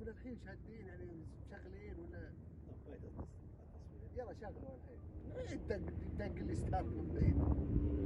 من الحين شادين يعني مشغلين ولا؟ طفيت التصوير. يلا شغلوا الحين. دق دق الستارت من بعيد.